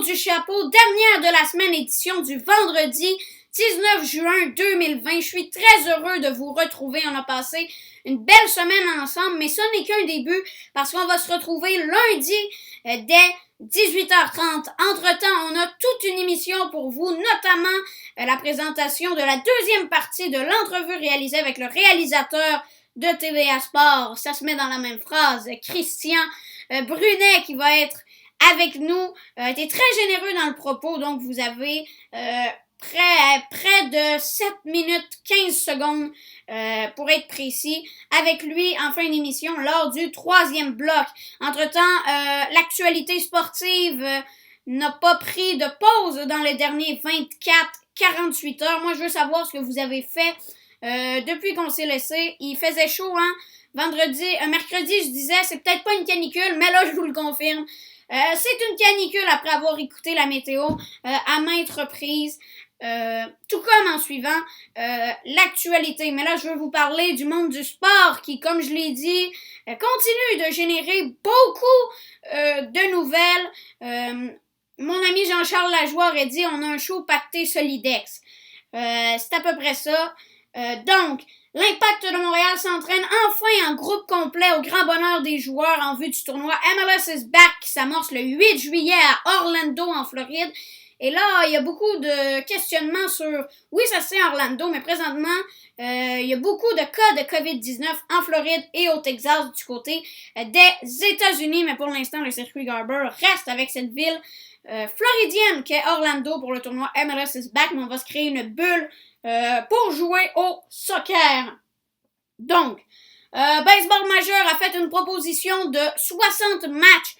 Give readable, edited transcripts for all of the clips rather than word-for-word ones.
du chapeau, dernière de la semaine, édition du vendredi 19 juin 2020. Je suis très heureux de vous retrouver. On a passé une belle semaine ensemble, mais ce n'est qu'un début parce qu'on va se retrouver lundi dès 18h30. Entre-temps, on a toute une émission pour vous, notamment la présentation de la deuxième partie de l'entrevue réalisée avec le réalisateur de TVA Sport. Ça se met dans la même phrase. Christian Brunet qui va être avec nous. Était très généreux dans le propos, donc vous avez près de 7 minutes 15 secondes pour être précis, avec lui en fin d'émission lors du troisième bloc. Entre-temps, l'actualité sportive n'a pas pris de pause dans les derniers 24-48 heures. Moi, je veux savoir ce que vous avez fait depuis qu'on s'est laissé. Il faisait chaud, hein? Mercredi, je disais, c'est peut-être pas une canicule, mais là, je vous le confirme. C'est une canicule après avoir écouté la météo à maintes reprises. Tout comme en suivant l'actualité. Mais là, je veux vous parler du monde du sport qui, comme je l'ai dit, continue de générer beaucoup de nouvelles. Mon ami Jean-Charles Lajoie aurait dit « On a un show pacté Solidex ». C'est à peu près ça. Donc, l'Impact de Montréal s'entraîne enfin en groupe complet au grand bonheur des joueurs en vue du tournoi MLS is Back qui s'amorce le 8 juillet à Orlando en Floride. Et là, il y a beaucoup de questionnements sur, oui, ça se fait en Orlando, mais présentement, il y a beaucoup de cas de COVID-19 en Floride et au Texas du côté des États-Unis. Mais pour l'instant, le circuit Garber reste avec cette ville floridienne qu'est Orlando pour le tournoi MLS is Back, mais on va se créer une bulle pour jouer au soccer. Donc, Baseball Majeur a fait une proposition de 60 matchs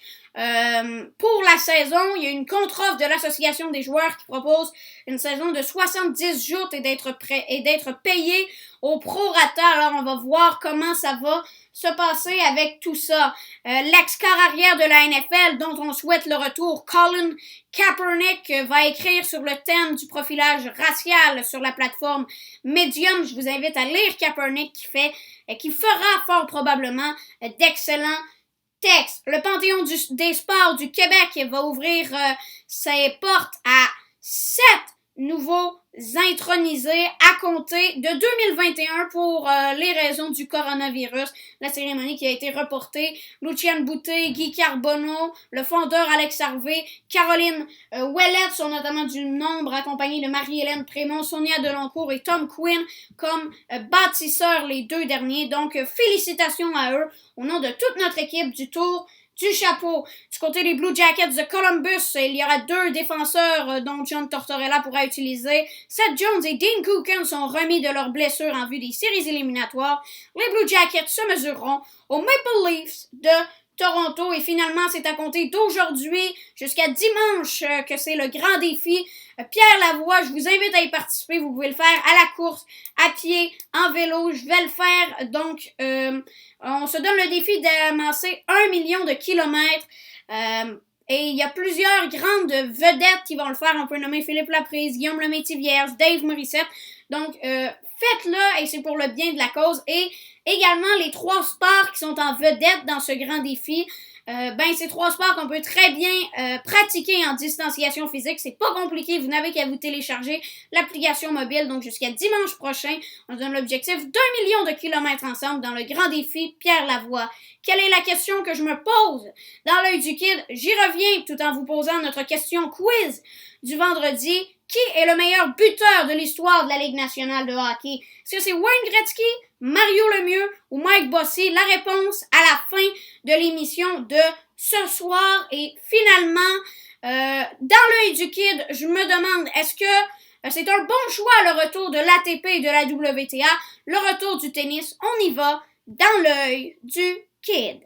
pour la saison. Il y a une contre-offre de l'association des joueurs qui propose une saison de 70 joutes et d'être payé au prorata. Alors, on va voir comment ça va se passer avec tout ça. L'ex-quart arrière de la NFL, dont on souhaite le retour, Colin Kaepernick, va écrire sur le thème du profilage racial sur la plateforme Medium. Je vous invite à lire Kaepernick qui fera fort probablement d'excellents textes. Le Panthéon des sports du Québec va ouvrir ses portes à 7 nouveaux intronisés à compter de 2021 pour les raisons du coronavirus. La cérémonie qui a été reportée. Luciane Boutet, Guy Carbonneau, le fondeur Alex Harvey, Caroline Ouellette sont notamment du nombre, accompagnés de Marie-Hélène Prémont, Sonia Deloncourt et Tom Quinn comme bâtisseurs, les deux derniers. Donc, félicitations à eux au nom de toute notre équipe du Tour du chapeau. Du côté des Blue Jackets de Columbus, il y aura 2 défenseurs dont John Tortorella pourra utiliser. Seth Jones et Dean Coogan sont remis de leurs blessures en vue des séries éliminatoires. Les Blue Jackets se mesureront aux Maple Leafs de Toronto et finalement, c'est à compter d'aujourd'hui jusqu'à dimanche que c'est le grand défi. Pierre Lavoie, je vous invite à y participer. Vous pouvez le faire à la course, à pied, en vélo. Je vais le faire. Donc, on se donne le défi d'amasser 1 million de kilomètres. Et il y a plusieurs grandes vedettes qui vont le faire. On peut nommer Philippe Laprise, Guillaume Lemaitre-Vierge, Dave Morissette. Donc, faites-le et c'est pour le bien de la cause. Et également, les 3 sports qui sont en vedette dans ce grand défi. Ces 3 sports qu'on peut très bien pratiquer en distanciation physique. C'est pas compliqué. Vous n'avez qu'à vous télécharger l'application mobile. Donc, jusqu'à dimanche prochain, on donne l'objectif d'1 million de kilomètres ensemble dans le grand défi Pierre Lavoie. Quelle est la question que je me pose dans l'œil du kid? J'y reviens tout en vous posant notre question quiz du vendredi. Qui est le meilleur buteur de l'histoire de la Ligue nationale de hockey? Est-ce que c'est Wayne Gretzky, Mario Lemieux ou Mike Bossy? La réponse à la fin de l'émission de ce soir. Et finalement, dans l'œil du kid, je me demande, est-ce que c'est un bon choix le retour de l'ATP et de la WTA? Le retour du tennis, on y va dans l'œil du kid.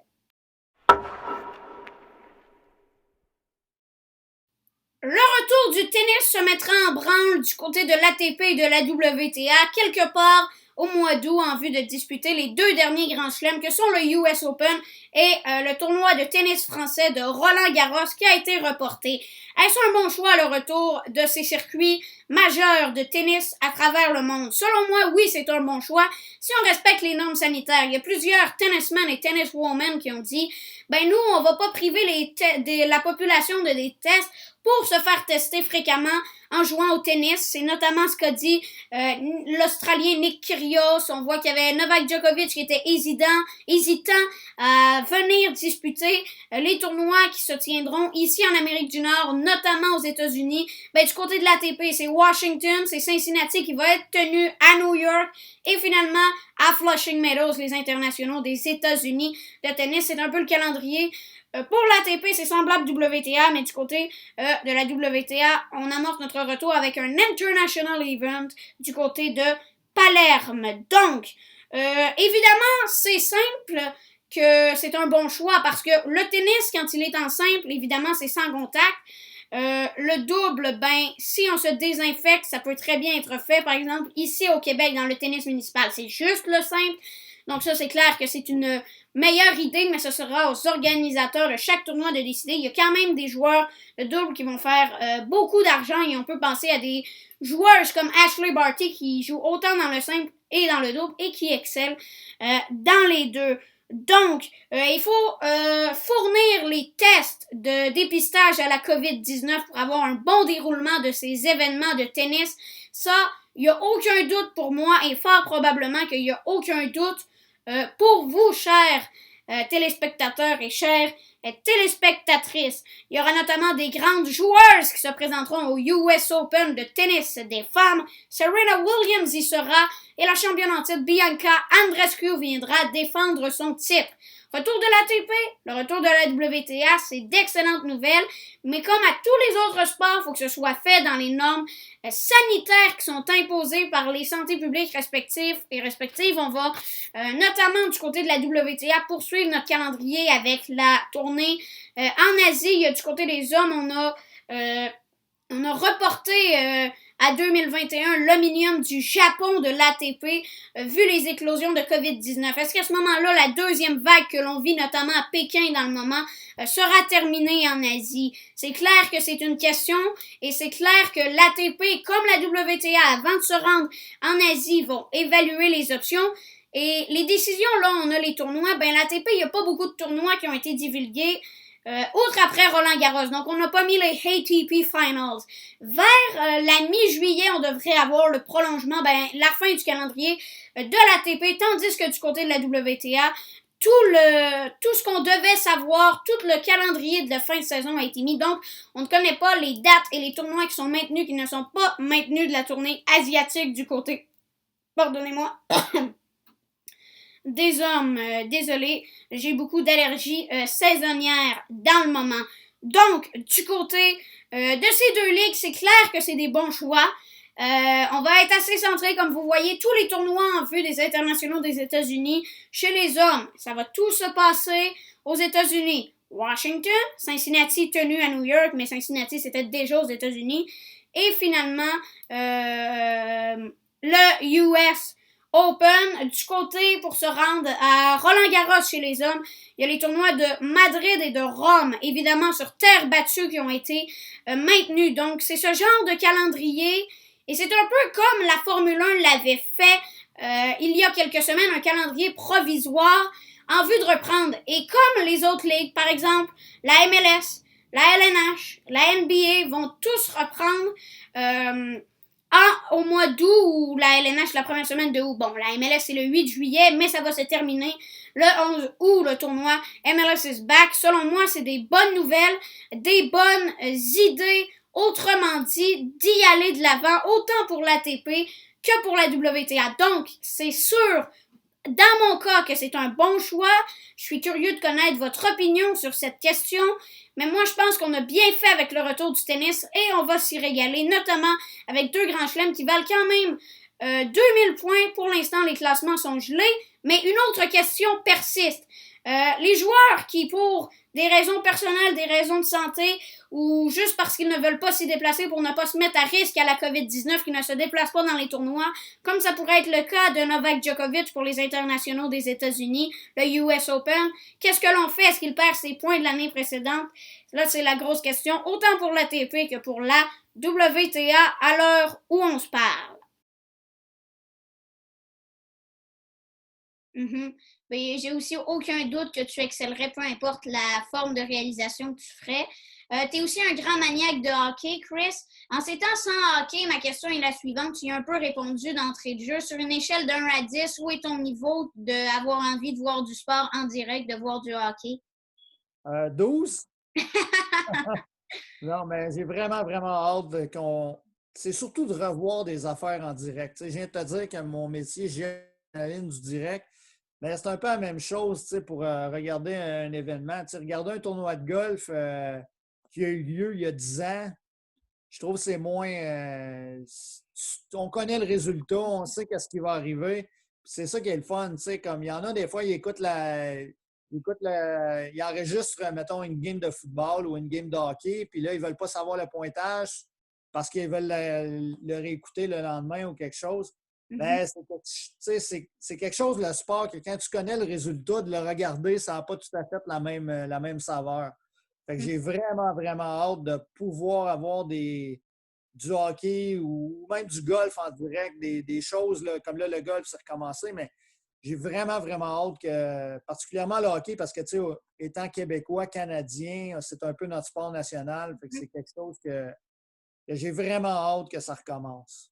Le retour du tennis se mettra en branle du côté de l'ATP et de la WTA. Quelque part au mois d'août en vue de disputer les 2 derniers grands chelems que sont le US Open et le tournoi de tennis français de Roland-Garros qui a été reporté. Est-ce un bon choix le retour de ces circuits majeurs de tennis à travers le monde? Selon moi, oui, c'est un bon choix si on respecte les normes sanitaires. Il y a plusieurs tennismen et tenniswomen qui ont dit nous, on va pas priver la population de des tests pour se faire tester fréquemment en jouant au tennis. C'est notamment ce qu'a dit l'Australien Nick Kyrgios. On voit qu'il y avait Novak Djokovic qui était hésitant à venir disputer les tournois qui se tiendront ici en Amérique du Nord, notamment aux États-Unis. Du côté de l'ATP, c'est Washington, c'est Cincinnati qui va être tenu à New York et finalement à Flushing Meadows, les internationaux des États-Unis de tennis. C'est un peu le calendrier. Pour l'ATP, c'est semblable WTA, mais du côté de la WTA, on amorce notre retour avec un International Event du côté de Palerme. Donc, évidemment, c'est simple que c'est un bon choix parce que le tennis, quand il est en simple, évidemment, c'est sans contact. Le double, si on se désinfecte, ça peut très bien être fait. Par exemple, ici au Québec, dans le tennis municipal, c'est juste le simple. Donc ça, c'est clair que c'est une meilleure idée, mais ce sera aux organisateurs de chaque tournoi de décider. Il y a quand même des joueurs de double qui vont faire beaucoup d'argent et on peut penser à des joueuses comme Ashley Barty qui jouent autant dans le simple et dans le double et qui excellent dans les deux. Donc, il faut fournir les tests de dépistage à la COVID-19 pour avoir un bon déroulement de ces événements de tennis. Ça, il n'y a aucun doute pour moi et fort probablement qu'il n'y a aucun doute pour vous, chers téléspectateurs et chères téléspectatrices. Il y aura notamment des grandes joueuses qui se présenteront au US Open de tennis des femmes. Serena Williams y sera et la championne en titre Bianca Andreescu viendra défendre son titre. Retour de l'ATP, le retour de la WTA, c'est d'excellentes nouvelles, mais comme à tous les autres sports, il faut que ce soit fait dans les normes sanitaires qui sont imposées par les santé publiques respectives. On va notamment du côté de la WTA poursuivre notre calendrier avec la tournée en Asie. Il y a du côté des hommes, on a reporté à 2021 l'omnium du Japon de l'ATP, vu les éclosions de COVID-19. Est-ce qu'à ce moment-là, la deuxième vague que l'on vit, notamment à Pékin dans le moment, sera terminée en Asie? C'est clair que c'est une question et c'est clair que l'ATP, comme la WTA, avant de se rendre en Asie, vont évaluer les options. Et les décisions, là, on a les tournois. L'ATP, il n'y a pas beaucoup de tournois qui ont été divulgués. Outre après Roland-Garros. Donc, on n'a pas mis les ATP Finals. Vers la mi-juillet, on devrait avoir le prolongement, la fin du calendrier de l'ATP, tandis que du côté de la WTA, tout ce qu'on devait savoir, tout le calendrier de la fin de saison a été mis. Donc, on ne connaît pas les dates et les tournois qui sont maintenus, qui ne sont pas maintenus de la tournée asiatique du côté, pardonnez-moi, des hommes. Désolé, j'ai beaucoup d'allergies saisonnières dans le moment. Donc, du côté de ces deux ligues, c'est clair que c'est des bons choix. On va être assez centré, comme vous voyez, tous les tournois en vue des internationaux des États-Unis. Chez les hommes, ça va tout se passer aux États-Unis. Washington, Cincinnati tenu à New York, mais Cincinnati c'était déjà aux États-Unis. Et finalement, le US Open, du côté pour se rendre à Roland-Garros chez les hommes, il y a les tournois de Madrid et de Rome, évidemment sur terre battue qui ont été maintenus. Donc, c'est ce genre de calendrier et c'est un peu comme la Formule 1 l'avait fait il y a quelques semaines, un calendrier provisoire en vue de reprendre. Et comme les autres ligues, par exemple, la MLS, la LNH, la NBA vont tous reprendre au mois d'août ou la LNH la première semaine de août. Bon, la MLS c'est le 8 juillet, mais ça va se terminer le 11 août, le tournoi MLS is back. Selon moi, c'est des bonnes nouvelles, des bonnes idées, autrement dit, d'y aller de l'avant, autant pour l'ATP que pour la WTA. Donc, c'est sûr, dans mon cas, que c'est un bon choix. Je suis curieux de connaître votre opinion sur cette question. Mais moi, je pense qu'on a bien fait avec le retour du tennis et on va s'y régaler, notamment avec 2 grands chelems qui valent quand même 2000 points. Pour l'instant, les classements sont gelés, mais une autre question persiste. Les joueurs qui, pour des raisons personnelles, des raisons de santé, ou juste parce qu'ils ne veulent pas s'y déplacer pour ne pas se mettre à risque à la COVID-19, qui ne se déplacent pas dans les tournois, comme ça pourrait être le cas de Novak Djokovic pour les internationaux des États-Unis, le US Open. Qu'est-ce que l'on fait? Est-ce qu'il perd ses points de l'année précédente? Là, c'est la grosse question, autant pour l'ATP que pour la WTA à l'heure où on se parle. Mhm. Mais j'ai aussi aucun doute que tu excellerais, peu importe la forme de réalisation que tu ferais. Tu es aussi un grand maniaque de hockey, Chris. En ces temps sans hockey, ma question est la suivante. Tu y as un peu répondu d'entrée de jeu. Sur une échelle de 1 à 10, où est ton niveau d'avoir envie de voir du sport en direct, de voir du hockey? 12? Non, mais j'ai vraiment, vraiment hâte qu'on. C'est surtout de revoir des affaires en direct. Tu sais, je viens de te dire que mon métier, j'ai la ligne du direct. Mais c'est un peu la même chose, tu sais, pour regarder un événement. Tu sais, regarder un tournoi de golf qui a eu lieu il y a 10 ans, je trouve que c'est moins. On connaît le résultat, on sait qu'est-ce qui va arriver. C'est ça qui est le fun, tu sais. Comme il y en a des fois, ils enregistrent, mettons, une game de football ou une game de hockey, puis là, ils ne veulent pas savoir le pointage parce qu'ils veulent le réécouter le lendemain ou quelque chose. Mhm. Mais c'est quelque chose, le sport, que quand tu connais le résultat, de le regarder, ça n'a pas tout à fait la même saveur. Fait que j'ai vraiment, vraiment hâte de pouvoir avoir du hockey ou même du golf en direct, des choses là, comme là, le golf, c'est recommencé, mais j'ai vraiment, vraiment hâte que, particulièrement le hockey, parce que, tu sais, étant québécois, canadien, c'est un peu notre sport national. Fait que c'est quelque chose que j'ai vraiment hâte que ça recommence.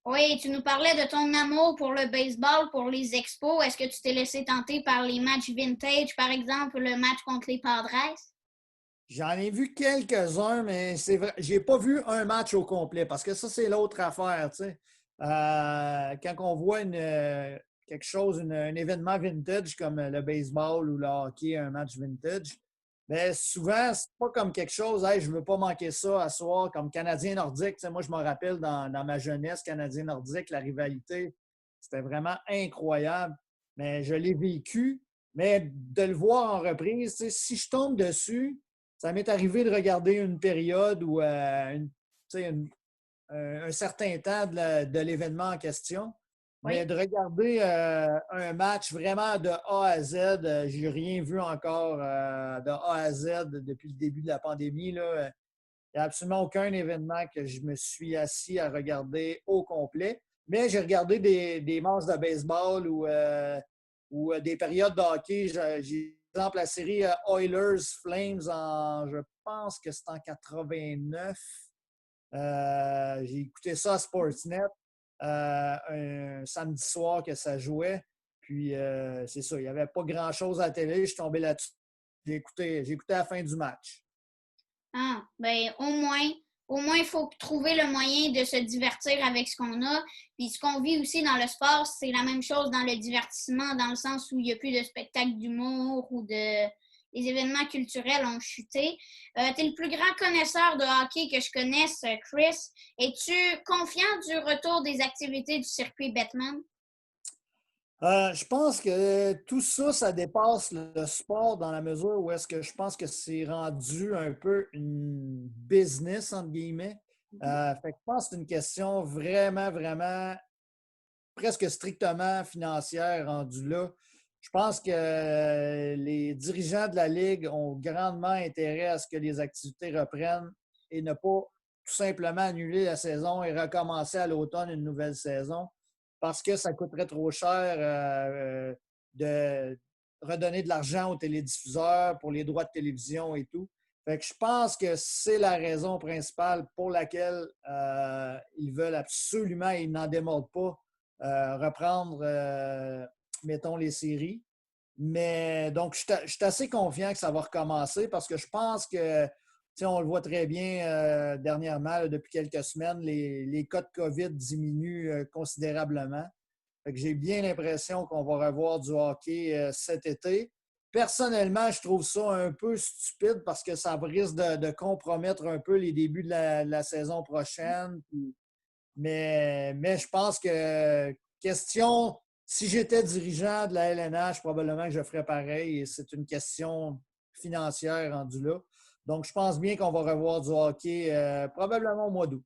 Oui, tu nous parlais de ton amour pour le baseball, pour les expos. Est-ce que tu t'es laissé tenter par les matchs vintage, par exemple, le match contre les Padres? J'en ai vu quelques-uns, mais c'est vrai, j'ai pas vu un match au complet parce que ça, c'est l'autre affaire, tu sais. Quand on voit quelque chose, un événement vintage comme le baseball ou le hockey, un match vintage, bien, souvent, c'est pas comme quelque chose, hey, je veux pas manquer ça à soir, comme Canadien nordique. Tu sais, moi, je me rappelle dans ma jeunesse, Canadien nordique, la rivalité, c'était vraiment incroyable. Mais je l'ai vécu. Mais de le voir en reprise, tu sais, si je tombe dessus, ça m'est arrivé de regarder une période ou un certain temps de l'événement en question. Mais Oui. de regarder un match vraiment de A à Z, j'ai rien vu encore de A à Z depuis le début de la pandémie. Là. Il n'y a absolument aucun événement que je me suis assis à regarder au complet. Mais j'ai regardé des matchs de baseball ou des périodes de hockey. J'ai, par exemple, la série Oilers Flames je pense que c'est en 89. J'ai écouté ça à Sportsnet un samedi soir que ça jouait. Puis c'est ça, il n'y avait pas grand-chose à la télé. Je suis tombé là-dessus. J'ai écouté la fin du match. Ah, ben au moins, il faut trouver le moyen de se divertir avec ce qu'on a. Puis ce qu'on vit aussi dans le sport, c'est la même chose dans le divertissement, dans le sens où il n'y a plus de spectacles d'humour ou de les événements culturels ont chuté. Tu es le plus grand connaisseur de hockey que je connaisse, Chris. Es-tu confiant du retour des activités du circuit Batman? Je pense que tout ça, ça dépasse le sport dans la mesure où est-ce que je pense que c'est rendu un peu une business, entre guillemets. Fait que je pense que c'est une question vraiment, vraiment presque strictement financière rendue là. Je pense que les dirigeants de la Ligue ont grandement intérêt à ce que les activités reprennent et ne pas tout simplement annuler la saison et recommencer à l'automne une nouvelle saison parce que ça coûterait trop cher de redonner de l'argent aux télédiffuseurs pour les droits de télévision et tout. Fait que je pense que c'est la raison principale pour laquelle ils veulent absolument, ils n'en démordent pas, reprendre, mettons, les séries. Mais donc, je suis assez confiant que ça va recommencer parce que je pense que, tu sais, on le voit très bien dernièrement, là, depuis quelques semaines, les cas de COVID diminuent considérablement. Fait que j'ai bien l'impression qu'on va revoir du hockey cet été. Personnellement, je trouve ça un peu stupide parce que ça risque de compromettre un peu les débuts de la saison prochaine. Mais je pense que question, si j'étais dirigeant de la LNH, probablement que je ferais pareil et c'est une question financière rendue là. Donc, je pense bien qu'on va revoir du hockey probablement au mois d'août.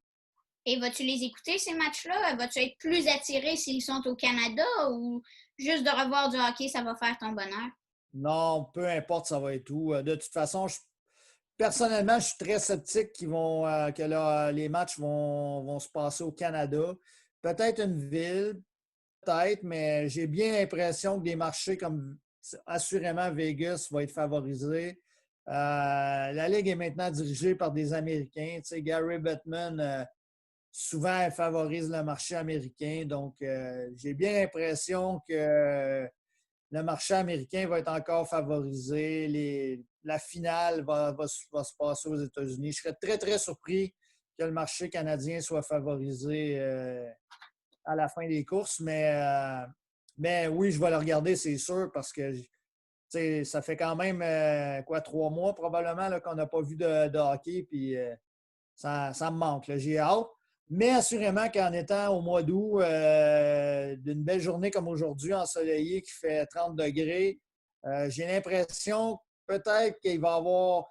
Et vas-tu les écouter, ces matchs-là? Vas-tu être plus attiré s'ils sont au Canada ou juste de revoir du hockey, ça va faire ton bonheur? Non, peu importe, ça va être où. De toute façon, personnellement, je suis très sceptique que les matchs vont se passer au Canada. Peut-être une ville, peut-être, mais j'ai bien l'impression que des marchés comme assurément Vegas va être favorisé. La Ligue est maintenant dirigée par des Américains. Tu sais, Gary Bettman, souvent, elle favorise le marché américain. Donc, j'ai bien l'impression que le marché américain va être encore favorisé. La finale va se passer aux États-Unis. Je serais très, très surpris que le marché canadien soit favorisé à la fin des courses. Mais oui, je vais le regarder, c'est sûr, parce que ça fait quand même 3 mois probablement là, qu'on n'a pas vu de hockey. Puis ça me manque. Là. J'ai hâte. Mais assurément qu'en étant au mois d'août, d'une belle journée comme aujourd'hui, ensoleillée, qui fait 30 degrés, j'ai l'impression peut-être qu'il va y avoir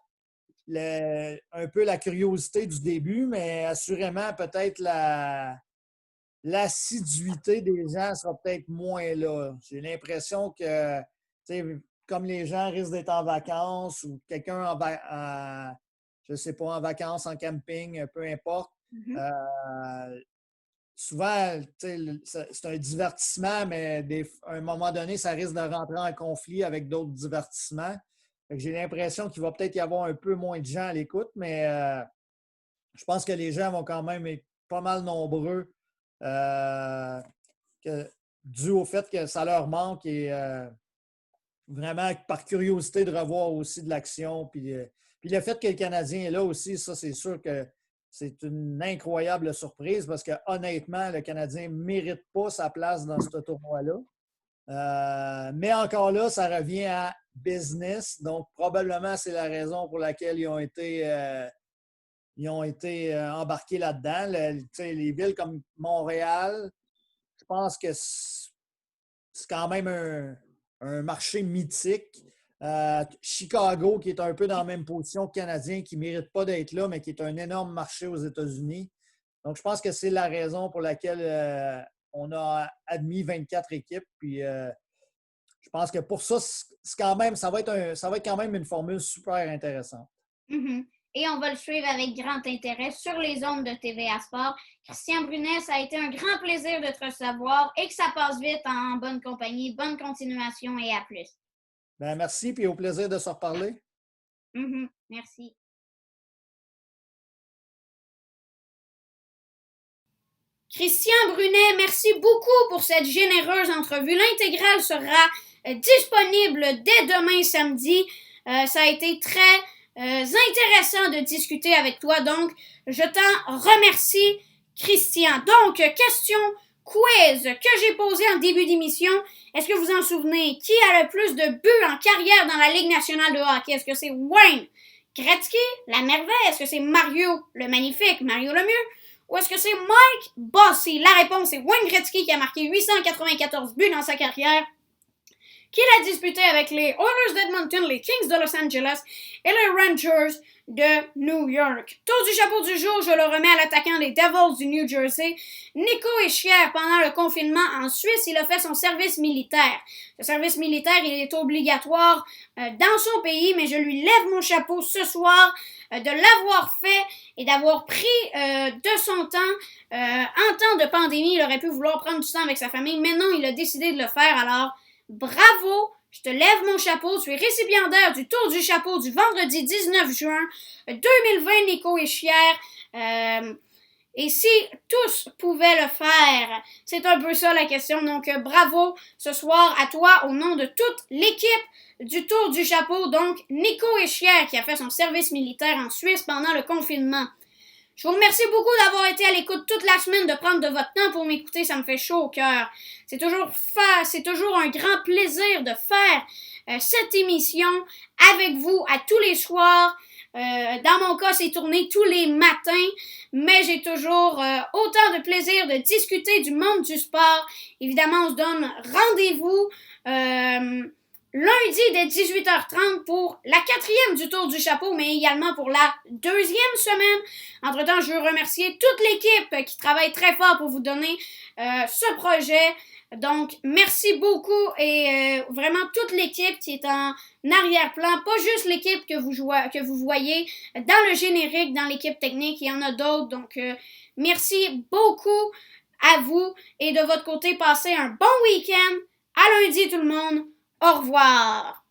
un peu la curiosité du début, mais assurément peut-être l'assiduité des gens sera peut-être moins là. J'ai l'impression que, comme les gens risquent d'être en vacances ou quelqu'un je ne sais pas, en vacances, en camping, peu importe, Mm-hmm. souvent, c'est un divertissement, mais à un moment donné, ça risque de rentrer en conflit avec d'autres divertissements. J'ai l'impression qu'il va peut-être y avoir un peu moins de gens à l'écoute, mais je pense que les gens vont quand même être pas mal nombreux dû au fait que ça leur manque et vraiment par curiosité de revoir aussi de l'action. Puis le fait que le Canadien est là aussi, ça, c'est sûr que c'est une incroyable surprise parce que honnêtement, le Canadien ne mérite pas sa place dans ce tournoi-là. Mais encore là, ça revient à business. Donc, probablement, c'est la raison pour laquelle ils ont été embarqués là-dedans. Les villes comme Montréal, je pense que c'est quand même un marché mythique. Chicago, qui est un peu dans la même position que Canadien, qui ne mérite pas d'être là, mais qui est un énorme marché aux États-Unis. Donc, je pense que c'est la raison pour laquelle on a admis 24 équipes. Puis, je pense que pour ça, ça va être quand même une formule super intéressante. Mm-hmm. Et on va le suivre avec grand intérêt sur les ondes de TVA Sport. Christian Brunet, ça a été un grand plaisir de te recevoir et que ça passe vite en bonne compagnie. Bonne continuation et à plus. Ben, merci, puis au plaisir de se reparler. Mm-hmm. Merci. Christian Brunet, merci beaucoup pour cette généreuse entrevue. L'intégrale sera disponible dès demain samedi. Ça a été très intéressant de discuter avec toi, donc je t'en remercie, Christian. Donc, question quiz que j'ai posée en début d'émission. Est-ce que vous en souvenez? Qui a le plus de buts en carrière dans la Ligue nationale de hockey? Est-ce que c'est Wayne Gretzky, la merveille? Est-ce que c'est Mario le magnifique, Mario Lemieux? Ou est-ce que c'est Mike Bossy? La réponse est Wayne Gretzky qui a marqué 894 buts dans sa carrière, qu'il a disputé avec les Oilers d'Edmonton, les Kings de Los Angeles et les Rangers de New York. Tour du chapeau du jour, je le remets à l'attaquant des Devils du New Jersey. Nico Hischier, pendant le confinement en Suisse, il a fait son service militaire. Le service militaire, il est obligatoire dans son pays, mais je lui lève mon chapeau ce soir de l'avoir fait et d'avoir pris de son temps. En temps de pandémie, il aurait pu vouloir prendre du temps avec sa famille, mais non, il a décidé de le faire. Alors, bravo! Je te lève mon chapeau. Tu es récipiendaire du Tour du chapeau du vendredi 19 juin 2020, Nico Hischier. Et si tous pouvaient le faire, c'est un peu ça la question. Donc, bravo ce soir à toi au nom de toute l'équipe du Tour du chapeau. Donc, Nico Hischier qui a fait son service militaire en Suisse pendant le confinement. Je vous remercie beaucoup d'avoir été à l'écoute toute la semaine, de prendre de votre temps pour m'écouter, ça me fait chaud au cœur. C'est toujours un grand plaisir de faire cette émission avec vous à tous les soirs. Dans mon cas, c'est tourné tous les matins, mais j'ai toujours autant de plaisir de discuter du monde du sport. Évidemment, on se donne rendez-vous lundi dès 18h30 pour la 4e du Tour du Chapeau, mais également pour la 2e semaine. Entre-temps, je veux remercier toute l'équipe qui travaille très fort pour vous donner ce projet. Donc, merci beaucoup et vraiment toute l'équipe qui est en arrière-plan, pas juste l'équipe que vous voyez dans le générique, dans l'équipe technique, il y en a d'autres. Donc, merci beaucoup à vous et de votre côté, passez un bon week-end. À lundi tout le monde. Au revoir.